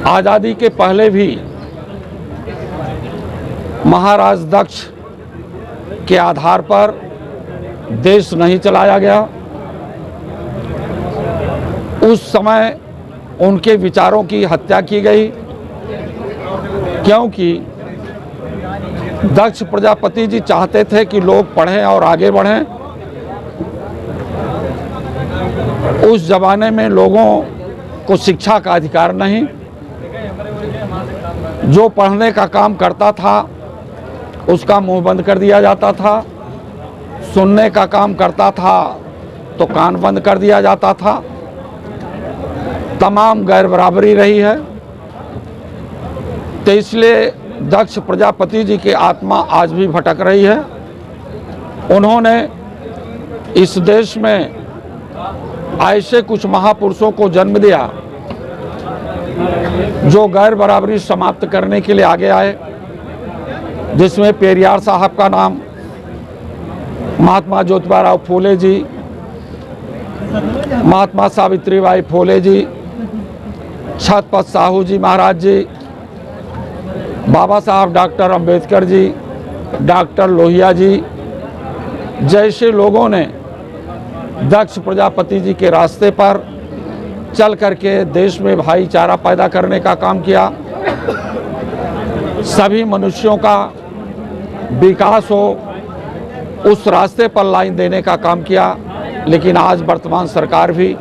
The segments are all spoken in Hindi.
आज़ादी के पहले भी महाराज दक्ष के आधार पर देश नहीं चलाया गया। उस समय उनके विचारों की हत्या की गई, क्योंकि दक्ष प्रजापति जी चाहते थे कि लोग पढ़ें और आगे बढ़ें। उस जमाने में लोगों को शिक्षा का अधिकार नहीं। जो पढ़ने का काम करता था उसका मुंह बंद कर दिया जाता था, सुनने का काम करता था तो कान बंद कर दिया जाता था। तमाम गैर बराबरी रही है। तो इसलिए दक्ष प्रजापति जी की आत्मा आज भी भटक रही है। उन्होंने इस देश में ऐसे कुछ महापुरुषों को जन्म दिया जो गैर बराबरी समाप्त करने के लिए आगे आए, जिसमें पेरियार साहब का नाम, महात्मा ज्योतिबा फूले जी, महात्मा सावित्रीबाई फूले जी, छत्रपति साहू जी महाराज जी, बाबा साहब डॉक्टर अंबेडकर जी, डॉक्टर लोहिया जी जैसे लोगों ने दक्ष प्रजापति जी के रास्ते पर चल करके देश में भाईचारा पैदा करने का काम किया, सभी मनुष्यों का विकास हो उस रास्ते पर लाइन देने का काम किया। लेकिन आज वर्तमान सरकार भी,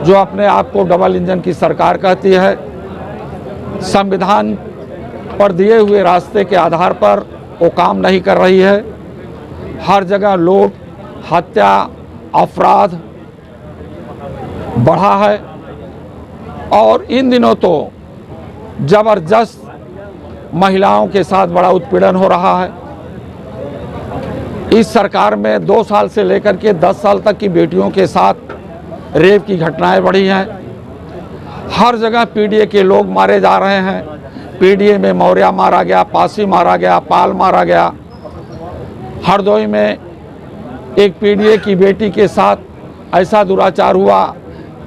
जो अपने आप को डबल इंजन की सरकार कहती है, संविधान पर दिए हुए रास्ते के आधार पर वो काम नहीं कर रही है। हर जगह लूट, हत्या, अपराध बढ़ा है और इन दिनों तो जबरदस्त महिलाओं के साथ बड़ा उत्पीड़न हो रहा है। इस सरकार में 2 साल से लेकर के 10 साल तक की बेटियों के साथ रेप की घटनाएं बढ़ी हैं। हर जगह पीडीए के लोग मारे जा रहे हैं। पीडीए में मौर्या मारा गया, पासी मारा गया, पाल मारा गया। हरदोई में एक पीडीए की बेटी के साथ ऐसा दुराचार हुआ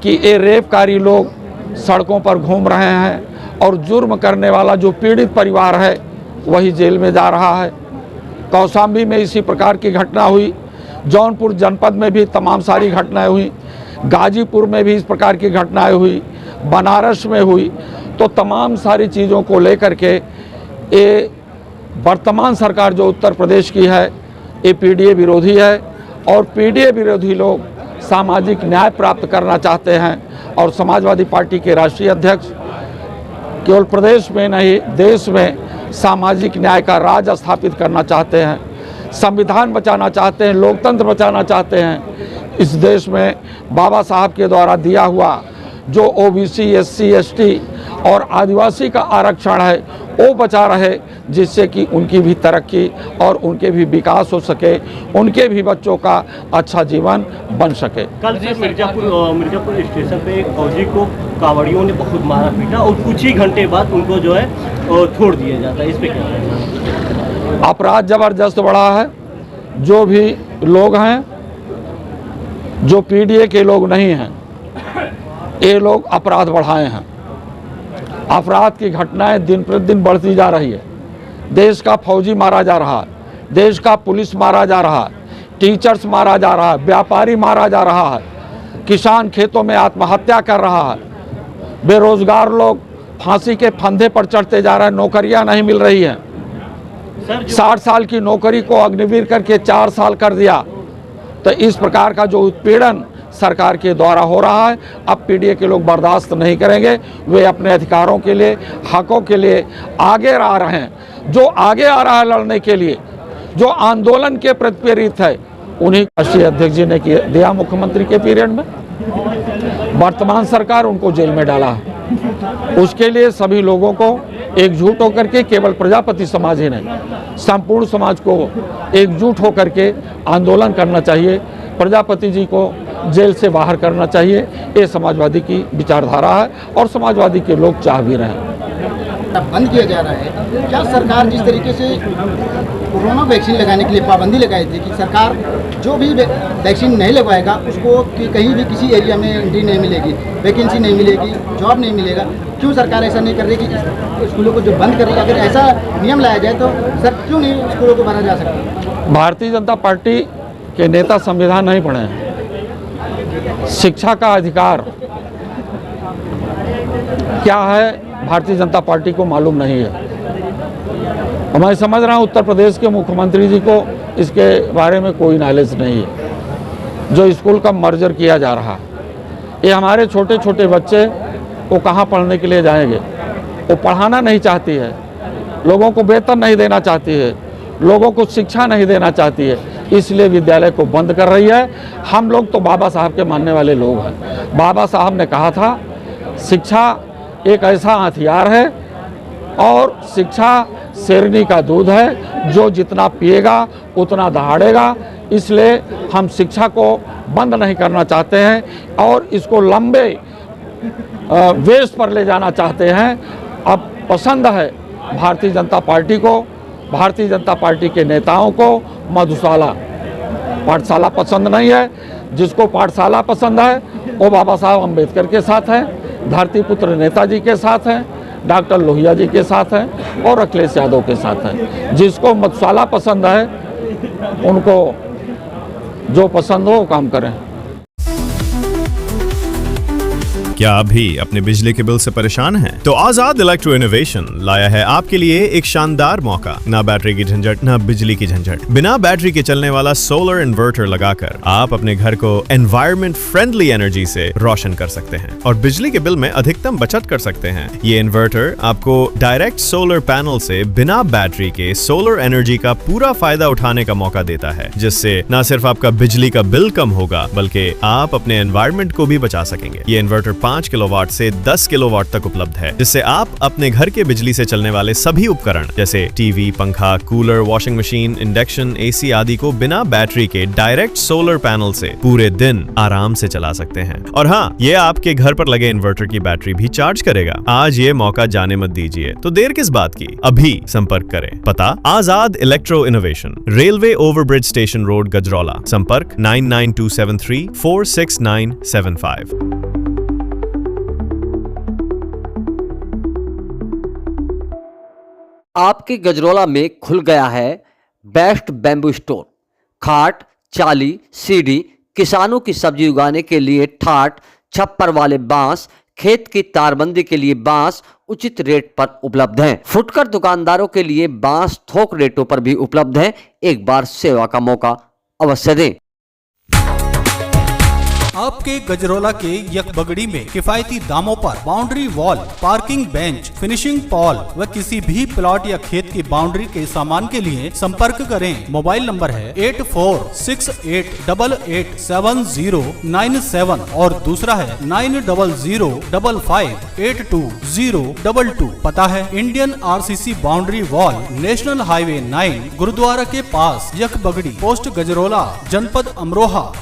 कि ये रेपकारी लोग सड़कों पर घूम रहे हैं और जुर्म करने वाला जो पीड़ित परिवार है वही जेल में जा रहा है। कौशाम्बी में इसी प्रकार की घटना हुई। जौनपुर जनपद में भी तमाम सारी घटनाएं हुई। गाजीपुर में भी इस प्रकार की घटनाएं हुई, बनारस में हुई। तो तमाम सारी चीज़ों को लेकर के ये वर्तमान सरकार जो उत्तर प्रदेश की है ये पीडीए विरोधी है और पीडीए विरोधी लोग सामाजिक न्याय प्राप्त करना चाहते हैं। और समाजवादी पार्टी के राष्ट्रीय अध्यक्ष केवल प्रदेश में नहीं देश में सामाजिक न्याय का राज स्थापित करना चाहते हैं, संविधान बचाना चाहते हैं, लोकतंत्र बचाना चाहते हैं। इस देश में बाबा साहब के द्वारा दिया हुआ जो ओबीसी, एससी, एसटी और आदिवासी का आरक्षण है वो बचा रहे, जिससे कि उनकी भी तरक्की और उनके भी विकास हो सके, उनके भी बच्चों का अच्छा जीवन बन सके। कल से मिर्जापुर स्टेशन पे एक फौजी को कांवड़ियों ने बहुत मारा पीटा और कुछ ही घंटे बाद उनको जो है छोड़ दिया जाता है। इस पे क्या है? अपराध जबरदस्त बढ़ा है। जो भी लोग हैं जो पीडीए के लोग नहीं हैं, ये लोग अपराध बढ़ाए हैं। अपराध की घटनाएं दिन प्रतिदिन बढ़ती जा रही है। देश का फौजी मारा जा रहा है, देश का पुलिस मारा जा रहा है, टीचर्स मारा जा रहा है, व्यापारी मारा जा रहा है, किसान खेतों में आत्महत्या कर रहा है, बेरोजगार लोग फांसी के फंदे पर चढ़ते जा रहे हैं, नौकरियां नहीं मिल रही हैं। 60 साल की नौकरी को अग्निवीर करके 4 साल कर दिया। तो इस प्रकार का जो उत्पीड़न सरकार के द्वारा हो रहा है, अब पीडीए के लोग बर्दाश्त नहीं करेंगे। वे अपने अधिकारों के लिए, हकों के लिए आगे आ रहे हैं। जो आगे आ रहा है लड़ने के लिए, जो आंदोलन के प्रति प्रेरित है, उन्हीं राष्ट्रीय अध्यक्ष जी ने दिया मुख्यमंत्री के पीरियड में। वर्तमान सरकार उनको जेल में डाला है। उसके लिए सभी लोगों को एकजुट होकर के, केवल प्रजापति समाज ही नहीं, संपूर्ण समाज को एकजुट होकर के आंदोलन करना चाहिए। प्रजापति जी को जेल से बाहर करना चाहिए। ये समाजवादी की विचारधारा है और समाजवादी के लोग चाह भी रहे हैं। बंद किया जा रहा है, क्या सरकार जिस तरीके से कोरोना वैक्सीन लगाने के लिए पाबंदी लगाई थी कि सरकार जो भी वैक्सीन नहीं लगवाएगा उसको कि कहीं भी किसी एरिया में एंट्री नहीं मिलेगी, वैकेंसी नहीं मिलेगी, जॉब नहीं मिलेगा, क्यों सरकार ऐसा नहीं कर रही कि स्कूलों को जो बंद कर रही है, अगर ऐसा नियम लाया जाए तो सर क्यों नहीं स्कूलों को भरा जा सकता? भारतीय जनता पार्टी के नेता संविधान नहीं पढ़े हैं। शिक्षा का अधिकार क्या है भारतीय जनता पार्टी को मालूम नहीं है। और मैं समझ रहा हूँ उत्तर प्रदेश के मुख्यमंत्री जी को इसके बारे में कोई नॉलेज नहीं है। जो स्कूल का मर्जर किया जा रहा, ये हमारे छोटे छोटे बच्चे वो कहाँ पढ़ने के लिए जाएंगे? वो पढ़ाना नहीं चाहती है, लोगों को वेतन नहीं देना चाहती है, लोगों को शिक्षा नहीं देना चाहती है, इसलिए विद्यालय को बंद कर रही है। हम लोग तो बाबा साहब के मानने वाले लोग हैं। बाबा साहब ने कहा था शिक्षा एक ऐसा हथियार है और शिक्षा शेरनी का दूध है, जो जितना पिएगा उतना दहाड़ेगा। इसलिए हम शिक्षा को बंद नहीं करना चाहते हैं और इसको लंबे वेश पर ले जाना चाहते हैं। अब पसंद है भारतीय जनता पार्टी को, भारतीय जनता पार्टी के नेताओं को मधुशाला, पाठशाला पसंद नहीं है। जिसको पाठशाला पसंद है वो बाबा साहब अम्बेडकर के साथ है, धरती पुत्र नेताजी के साथ हैं, डॉक्टर लोहिया जी के साथ हैं और अखिलेश यादव के साथ हैं। जिसको मधुशाला पसंद है उनको जो पसंद हो वो काम करें। क्या आप भी अपने बिजली के बिल से परेशान हैं? तो आजाद इलेक्ट्रो इनोवेशन लाया है आपके लिए एक शानदार मौका। ना बैटरी की झंझट, ना बिजली की झंझट। बिना बैटरी के चलने वाला सोलर इन्वर्टर लगाकर आप अपने घर को एनवायरमेंट फ्रेंडली एनर्जी से रोशन कर सकते हैं और बिजली के बिल में अधिकतम बचत कर सकते हैं। ये इन्वर्टर आपको डायरेक्ट सोलर पैनल से बिना बैटरी के सोलर एनर्जी का पूरा फायदा उठाने का मौका देता है, जिससे न सिर्फ आपका बिजली का बिल कम होगा बल्कि आप अपने एनवायरमेंट को भी बचा सकेंगे। ये इन्वर्टर 5 किलोवाट से 10 किलोवाट तक उपलब्ध है, जिससे आप अपने घर के बिजली से चलने वाले सभी उपकरण जैसे टीवी, पंखा, cooler, washing machine, induction, AC आदि को बिना बैटरी के डायरेक्ट सोलर पैनल से पूरे दिन आराम से चला सकते हैं। और हाँ, ये आपके घर पर लगे इन्वर्टर की बैटरी भी चार्ज करेगा। आज ये मौका जाने मत दीजिए, तो देर किस बात की, अभी संपर्क करें। पता Azad electro innovation, railway overbridge station road, Gajraula. संपर्क 99273 46975। आपके गजरौला में खुल गया है बेस्ट बैम्बू स्टोर। खाट, चाली, सीढ़ी, किसानों की सब्जी उगाने के लिए ठाट, छप्पर वाले बांस, खेत की तारबंदी के लिए बांस उचित रेट पर उपलब्ध हैं। फुटकर दुकानदारों के लिए बांस थोक रेटों पर भी उपलब्ध हैं। एक बार सेवा का मौका अवश्य दें। आपके गजरौला के यकबगड़ी में किफायती दामों पर boundary wall, parking bench, finishing Paul व किसी भी प्लॉट या खेत की बाउंड्री के सामान के लिए संपर्क करें। मोबाइल नंबर है 8468887097 और दूसरा है 9005582022। पता है Indian RCC boundary wall, national highway 9, gurdwara के पास, यकबगड़ी, पोस्ट गजरौला, जनपद अमरोहा।